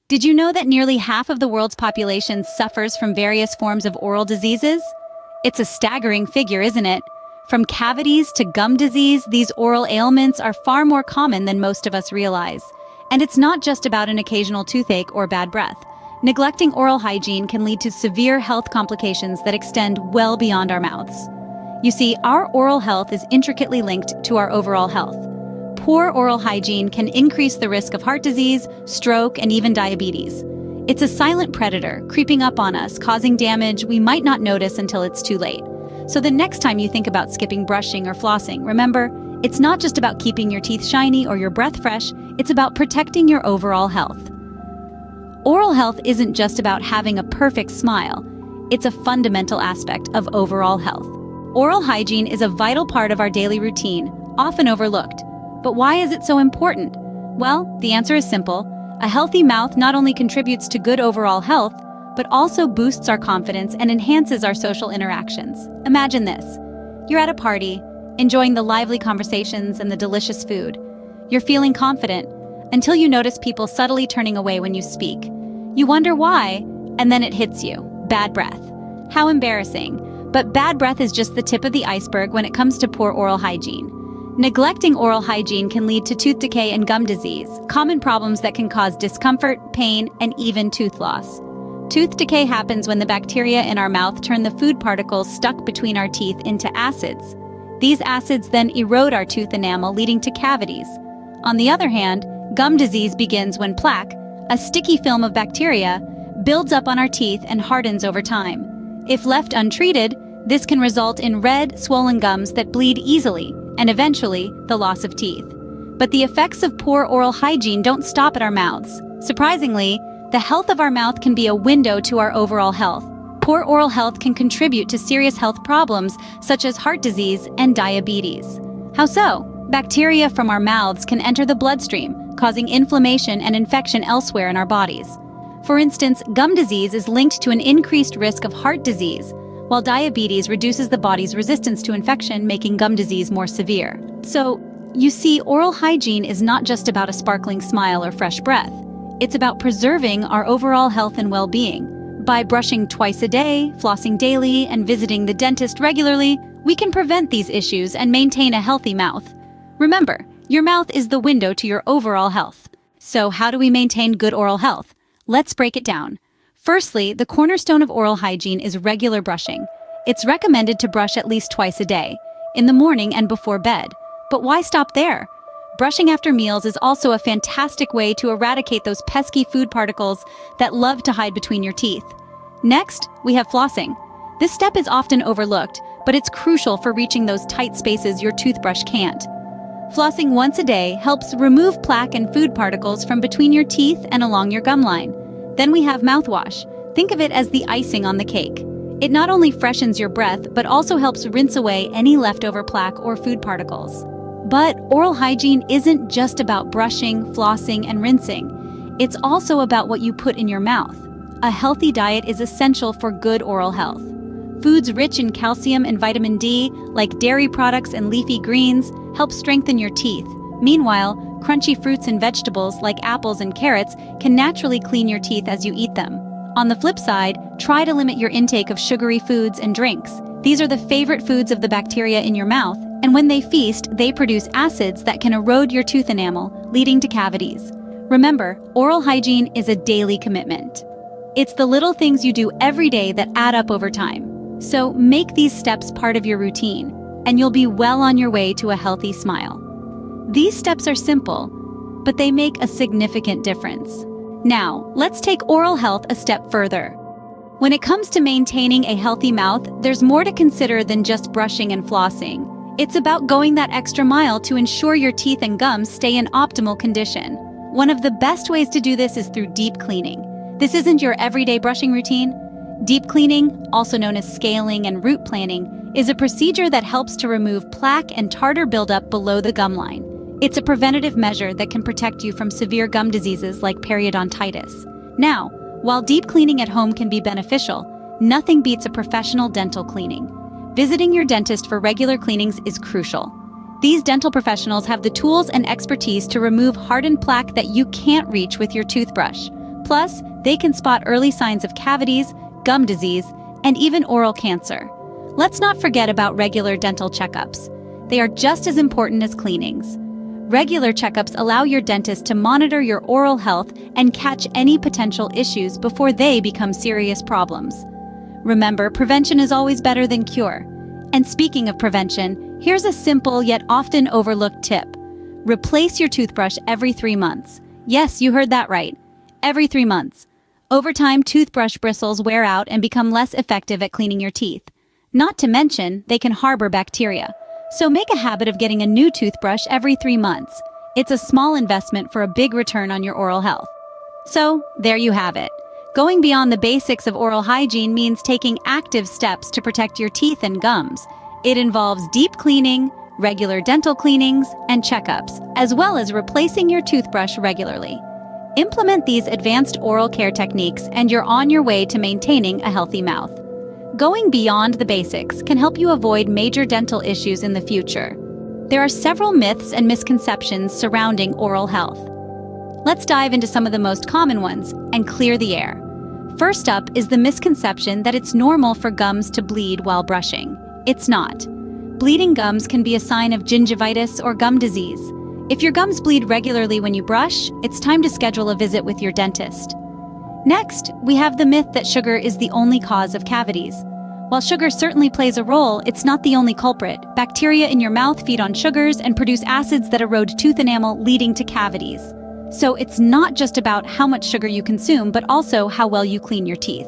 Did you know that nearly half of the world's population suffers from various forms of oral diseases? It's a staggering figure, isn't it? From cavities to gum disease, these oral ailments are far more common than most of us realize. And it's not just about an occasional toothache or bad breath. Neglecting oral hygiene can lead to severe health complications that extend well beyond our mouths. You see, our oral health is intricately linked to our overall health. Poor oral hygiene can increase the risk of heart disease, stroke, and even diabetes. It's a silent predator creeping up on us, causing damage we might not notice until it's too late. So the next time you think about skipping brushing or flossing, remember, it's not just about keeping your teeth shiny or your breath fresh, it's about protecting your overall health. Oral health isn't just about having a perfect smile. It's a fundamental aspect of overall health. Oral hygiene is a vital part of our daily routine, often overlooked. But why is it so important? Well, the answer is simple. A healthy mouth not only contributes to good overall health, but also boosts our confidence and enhances our social interactions. Imagine this. You're at a party, enjoying the lively conversations and the delicious food. You're feeling confident until you notice people subtly turning away when you speak. You wonder why, and then it hits you. Bad breath. How embarrassing. But bad breath is just the tip of the iceberg when it comes to poor oral hygiene. Neglecting oral hygiene can lead to tooth decay and gum disease, common problems that can cause discomfort, pain, and even tooth loss. Tooth decay happens when the bacteria in our mouth turn the food particles stuck between our teeth into acids. These acids then erode our tooth enamel, leading to cavities. On the other hand, gum disease begins when plaque, a sticky film of bacteria, builds up on our teeth and hardens over time. If left untreated, this can result in red, swollen gums that bleed easily, and eventually, the loss of teeth. But the effects of poor oral hygiene don't stop at our mouths. Surprisingly, the health of our mouth can be a window to our overall health. Poor oral health can contribute to serious health problems such as heart disease and diabetes. How so? Bacteria from our mouths can enter the bloodstream, causing inflammation and infection elsewhere in our bodies. For instance, gum disease is linked to an increased risk of heart disease, while diabetes reduces the body's resistance to infection, making gum disease more severe. So, you see, oral hygiene is not just about a sparkling smile or fresh breath. It's about preserving our overall health and well-being. By brushing twice a day, flossing daily, and visiting the dentist regularly, we can prevent these issues and maintain a healthy mouth. Remember, your mouth is the window to your overall health. So how do we maintain good oral health? Let's break it down. Firstly, the cornerstone of oral hygiene is regular brushing. It's recommended to brush at least twice a day, in the morning and before bed. But why stop there? Brushing after meals is also a fantastic way to eradicate those pesky food particles that love to hide between your teeth. Next, we have flossing. This step is often overlooked, but it's crucial for reaching those tight spaces your toothbrush can't. Flossing once a day helps remove plaque and food particles from between your teeth and along your gum line. Then we have mouthwash. Think of it as the icing on the cake. It not only freshens your breath, but also helps rinse away any leftover plaque or food particles. But oral hygiene isn't just about brushing, flossing, and rinsing. It's also about what you put in your mouth. A healthy diet is essential for good oral health. Foods rich in calcium and vitamin D, like dairy products and leafy greens, help strengthen your teeth. Meanwhile, crunchy fruits and vegetables like apples and carrots can naturally clean your teeth as you eat them. On the flip side, try to limit your intake of sugary foods and drinks. These are the favorite foods of the bacteria in your mouth, and when they feast, they produce acids that can erode your tooth enamel, leading to cavities. Remember, oral hygiene is a daily commitment. It's the little things you do every day that add up over time. So make these steps part of your routine, and you'll be well on your way to a healthy smile. These steps are simple, but they make a significant difference. Now, let's take oral health a step further. When it comes to maintaining a healthy mouth, there's more to consider than just brushing and flossing. It's about going that extra mile to ensure your teeth and gums stay in optimal condition. One of the best ways to do this is through deep cleaning. This isn't your everyday brushing routine. Deep cleaning, also known as scaling and root planing, is a procedure that helps to remove plaque and tartar buildup below the gum line. It's a preventative measure that can protect you from severe gum diseases like periodontitis. Now, while deep cleaning at home can be beneficial, nothing beats a professional dental cleaning. Visiting your dentist for regular cleanings is crucial. These dental professionals have the tools and expertise to remove hardened plaque that you can't reach with your toothbrush. Plus, they can spot early signs of cavities, gum disease, and even oral cancer. Let's not forget about regular dental checkups. They are just as important as cleanings. Regular checkups allow your dentist to monitor your oral health and catch any potential issues before they become serious problems. Remember, prevention is always better than cure. And speaking of prevention, here's a simple yet often overlooked tip. Replace your toothbrush every 3 months. Yes, you heard that right. Every 3 months. Over time, toothbrush bristles wear out and become less effective at cleaning your teeth. Not to mention, they can harbor bacteria. So make a habit of getting a new toothbrush every 3 months. It's a small investment for a big return on your oral health. So, there you have it. Going beyond the basics of oral hygiene means taking active steps to protect your teeth and gums. It involves deep cleaning, regular dental cleanings, and checkups, as well as replacing your toothbrush regularly. Implement these advanced oral care techniques and you're on your way to maintaining a healthy mouth. Going beyond the basics can help you avoid major dental issues in the future. There are several myths and misconceptions surrounding oral health. Let's dive into some of the most common ones and clear the air. First up is the misconception that it's normal for gums to bleed while brushing. It's not. Bleeding gums can be a sign of gingivitis or gum disease. If your gums bleed regularly when you brush, it's time to schedule a visit with your dentist. Next, we have the myth that sugar is the only cause of cavities. While sugar certainly plays a role, it's not the only culprit. Bacteria in your mouth feed on sugars and produce acids that erode tooth enamel, leading to cavities. So it's not just about how much sugar you consume, but also how well you clean your teeth.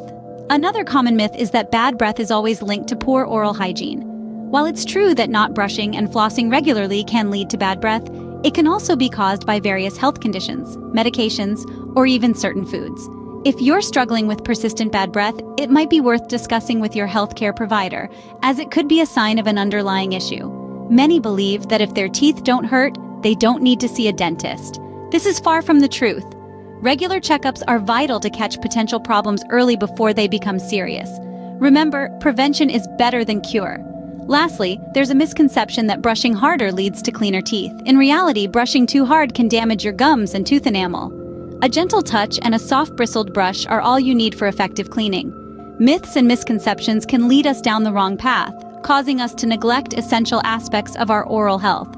Another common myth is that bad breath is always linked to poor oral hygiene. While it's true that not brushing and flossing regularly can lead to bad breath, it can also be caused by various health conditions, medications, or even certain foods. If you're struggling with persistent bad breath, it might be worth discussing with your healthcare provider, as it could be a sign of an underlying issue. Many believe that if their teeth don't hurt, they don't need to see a dentist. This is far from the truth. Regular checkups are vital to catch potential problems early before they become serious. Remember, prevention is better than cure. Lastly, there's a misconception that brushing harder leads to cleaner teeth. In reality, brushing too hard can damage your gums and tooth enamel. A gentle touch and a soft bristled brush are all you need for effective cleaning. Myths and misconceptions can lead us down the wrong path, causing us to neglect essential aspects of our oral health.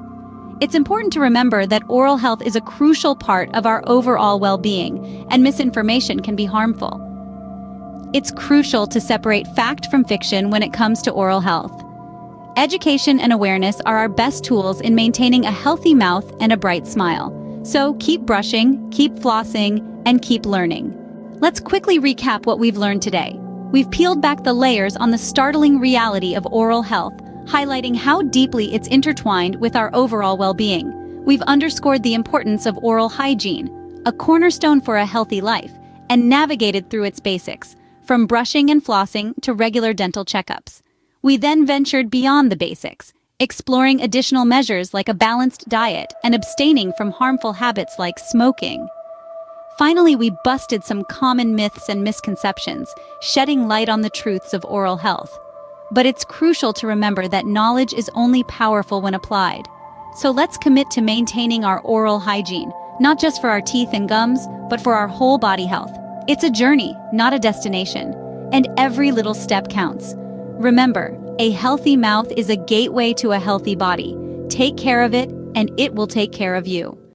It's important to remember that oral health is a crucial part of our overall well-being, and misinformation can be harmful. It's crucial to separate fact from fiction when it comes to oral health. Education and awareness are our best tools in maintaining a healthy mouth and a bright smile. So keep brushing, keep flossing, and keep learning. Let's quickly recap what we've learned today. We've peeled back the layers on the startling reality of oral health, highlighting how deeply it's intertwined with our overall well-being. We've underscored the importance of oral hygiene, a cornerstone for a healthy life, and navigated through its basics, from brushing and flossing to regular dental checkups. We then ventured beyond the basics, exploring additional measures like a balanced diet and abstaining from harmful habits like smoking. Finally, we busted some common myths and misconceptions, shedding light on the truths of oral health. But it's crucial to remember that knowledge is only powerful when applied. So let's commit to maintaining our oral hygiene, not just for our teeth and gums, but for our whole body health. It's a journey, not a destination, and every little step counts. Remember, a healthy mouth is a gateway to a healthy body. Take care of it, and it will take care of you.